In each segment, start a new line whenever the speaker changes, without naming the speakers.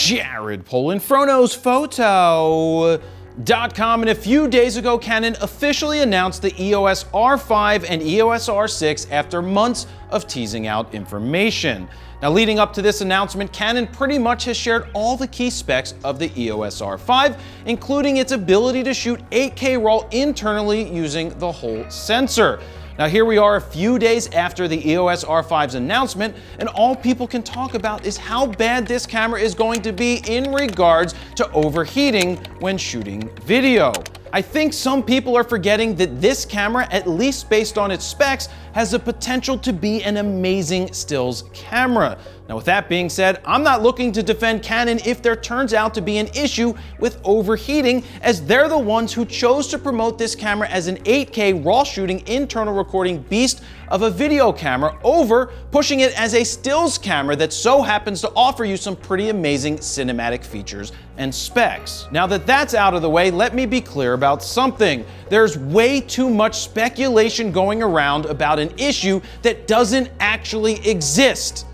Jared Polin, FroKnowsPhoto.com, and a few days ago, Canon officially announced the EOS R5 and EOS R6 after months of teasing out information. Now, leading up to this announcement, Canon pretty much has shared all the key specs of the EOS R5, including its ability to shoot 8K RAW internally using the whole sensor. Now, here we are a few days after the EOS R5's announcement, and all people can talk about is how bad this camera is going to be in regards to overheating when shooting video. I think some people are forgetting that this camera, at least based on its specs, has the potential to be an amazing stills camera. Now, with that being said, I'm not looking to defend Canon if there turns out to be an issue with overheating, as they're the ones who chose to promote this camera as an 8K RAW shooting internal recording beast of a video camera over pushing it as a stills camera that so happens to offer you some pretty amazing cinematic features and specs. Now that that's out of the way, let me be clear about something. There's way too much speculation going around about an issue that doesn't actually exist.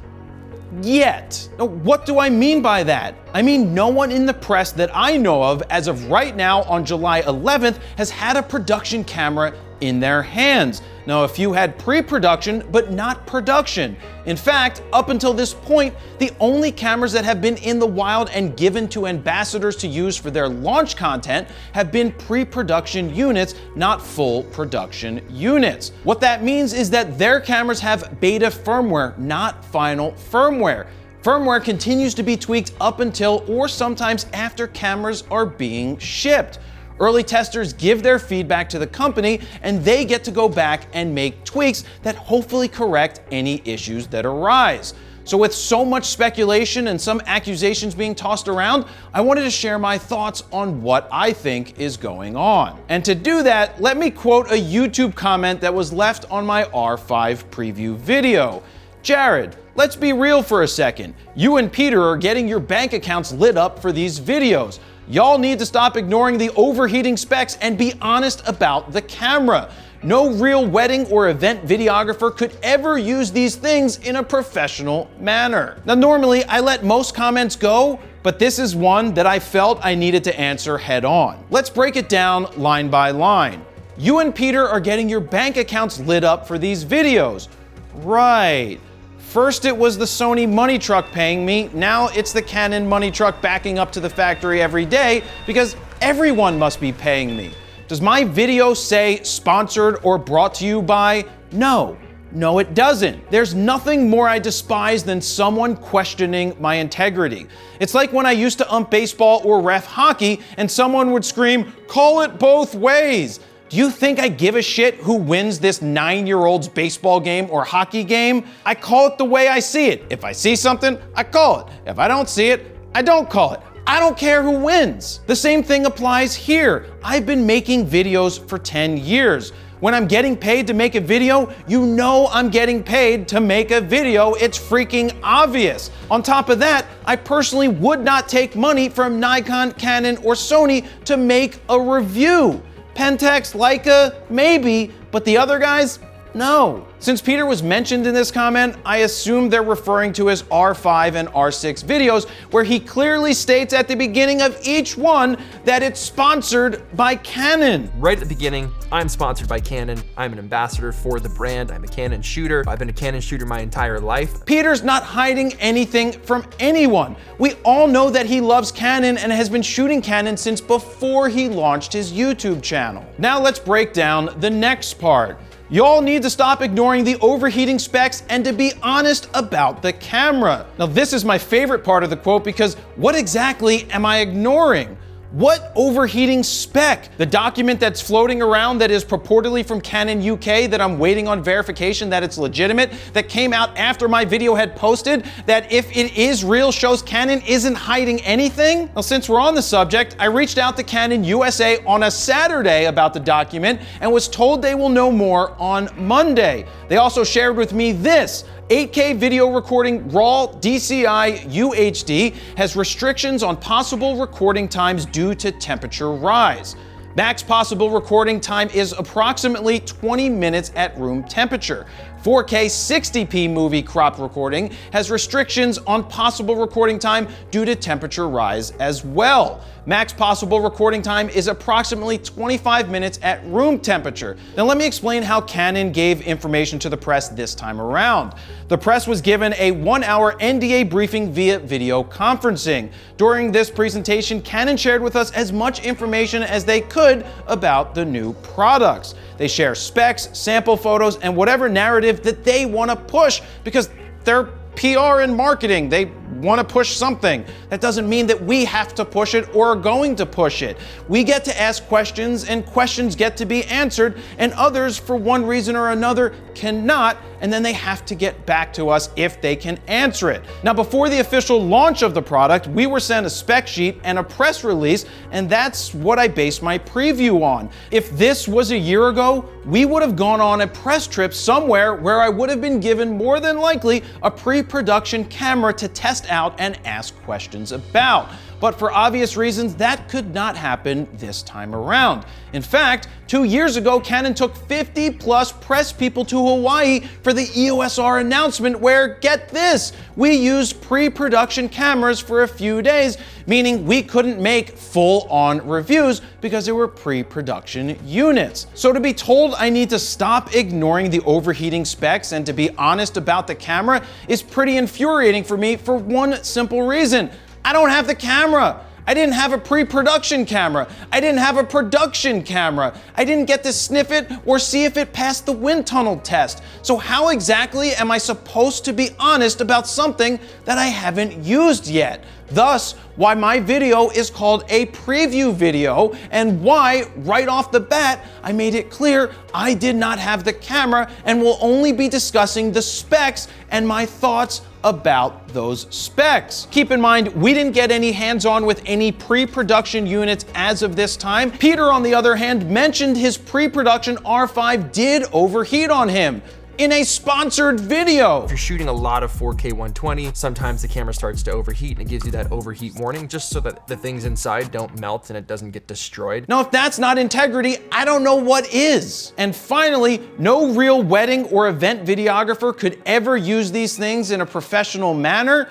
Yet. Now, what do I mean by that? I mean, no one in the press that I know of as of right now on July 11th has had a production camera in their hands. Now, a few had pre-production, but not production. In fact, up until this point, the only cameras that have been in the wild and given to ambassadors to use for their launch content have been pre-production units, not full production units. What that means is that their cameras have beta firmware, not final firmware. Firmware continues to be tweaked up until or sometimes after cameras are being shipped. Early testers give their feedback to the company, and they get to go back and make tweaks that hopefully correct any issues that arise. So with so much speculation and some accusations being tossed around, I wanted to share my thoughts on what I think is going on. And to do that, let me quote a YouTube comment that was left on my R5 preview video. Jared, let's be real for a second. You and Peter are getting your bank accounts lit up for these videos. Y'all need to stop ignoring the overheating specs and be honest about the camera. No real wedding or event videographer could ever use these things in a professional manner. Now, normally I let most comments go, but this is one that I felt I needed to answer head on. Let's break it down line by line. You and Peter are getting your bank accounts lit up for these videos. Right. First it was the Sony money truck paying me, now it's the Canon money truck backing up to the factory every day because everyone must be paying me. Does my video say sponsored or brought to you by? No. No, it doesn't. There's nothing more I despise than someone questioning my integrity. It's like when I used to ump baseball or ref hockey and someone would scream, "Call it both ways." Do you think I give a shit who wins this 9-year-old's baseball game or hockey game? I call it the way I see it. If I see something, I call it. If I don't see it, I don't call it. I don't care who wins. The same thing applies here. I've been making videos for 10 years. When I'm getting paid to make a video, you know I'm getting paid to make a video. It's freaking obvious. On top of that, I personally would not take money from Nikon, Canon, or Sony to make a review. Pentax, Leica, maybe, but the other guys, no. Since Peter was mentioned in this comment, I assume they're referring to his R5 and R6 videos, where he clearly states at the beginning of each one that it's sponsored by Canon.
Right at the beginning, I'm sponsored by Canon. I'm an ambassador for the brand. I'm a Canon shooter. I've been a Canon shooter my entire life.
Peter's not hiding anything from anyone. We all know that he loves Canon and has been shooting Canon since before he launched his YouTube channel. Now let's break down the next part. Y'all need to stop ignoring the overheating specs and to be honest about the camera. Now, this is my favorite part of the quote because what exactly am I ignoring? What overheating spec? The document that's floating around that is purportedly from Canon UK that I'm waiting on verification that it's legitimate, that came out after my video had posted, that if it is real shows Canon isn't hiding anything? Well, since we're on the subject, I reached out to Canon USA on a Saturday about the document and was told they will know more on Monday. They also shared with me this. 8K video recording RAW DCI UHD has restrictions on possible recording times due to temperature rise. Max possible recording time is approximately 20 minutes at room temperature. 4K 60p movie crop recording has restrictions on possible recording time due to temperature rise as well. Max possible recording time is approximately 25 minutes at room temperature. Now let me explain how Canon gave information to the press this time around. The press was given a 1-hour NDA briefing via video conferencing. During this presentation, Canon shared with us as much information as they could about the new products. They share specs, sample photos, and whatever narrative that they want to push because they're PR and marketing. They want to push something. That doesn't mean that we have to push it or are going to push it. We get to ask questions and questions get to be answered, and others, for one reason or another, cannot, and then they have to get back to us if they can answer it. Now, before the official launch of the product, we were sent a spec sheet and a press release, and that's what I based my preview on. If this was a year ago, we would have gone on a press trip somewhere where I would have been given more than likely a pre-production camera to test out and ask questions about. But for obvious reasons, that could not happen this time around. In fact, 2 years ago, Canon took 50 plus press people to Hawaii for the EOS R announcement where, get this, we used pre-production cameras for a few days, meaning we couldn't make full-on reviews because they were pre-production units. So to be told I need to stop ignoring the overheating specs and to be honest about the camera is pretty infuriating for me for one simple reason. I don't have the camera. I didn't have a pre-production camera. I didn't have a production camera. I didn't get to sniff it or see if it passed the wind tunnel test. So how exactly am I supposed to be honest about something that I haven't used yet? Thus, why my video is called a preview video, and why, right off the bat, I made it clear I did not have the camera and will only be discussing the specs and my thoughts about those specs. Keep in mind, we didn't get any hands-on with any pre-production units as of this time. Peter, on the other hand, mentioned his pre-production R5 did overheat on him in a sponsored video.
If you're shooting a lot of 4K 120, sometimes the camera starts to overheat and it gives you that overheat warning just so that the things inside don't melt and it doesn't get destroyed.
Now, if that's not integrity, I don't know what is. And finally, no real wedding or event videographer could ever use these things in a professional manner.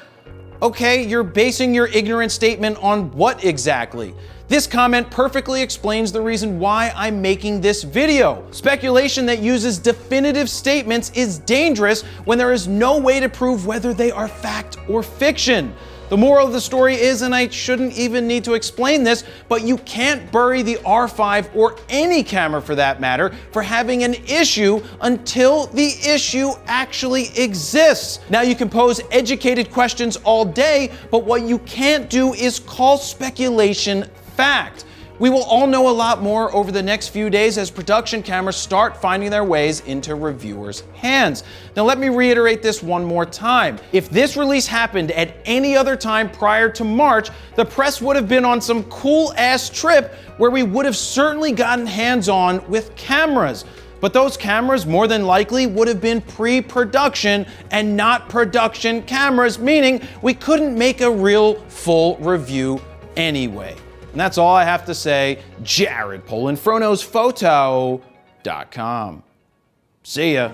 Okay, you're basing your ignorant statement on what exactly? This comment perfectly explains the reason why I'm making this video. Speculation that uses definitive statements is dangerous when there is no way to prove whether they are fact or fiction. The moral of the story is, and I shouldn't even need to explain this, but you can't bury the R5 or any camera for that matter for having an issue until the issue actually exists. Now, you can pose educated questions all day, but what you can't do is call speculation fact. We will all know a lot more over the next few days as production cameras start finding their ways into reviewers' hands. Now let me reiterate this one more time. If this release happened at any other time prior to March, the press would have been on some cool-ass trip where we would have certainly gotten hands-on with cameras. But those cameras more than likely would have been pre-production and not production cameras, meaning we couldn't make a real full review anyway. And that's all I have to say. Jared Polin, FroKnowsPhoto.com. See ya.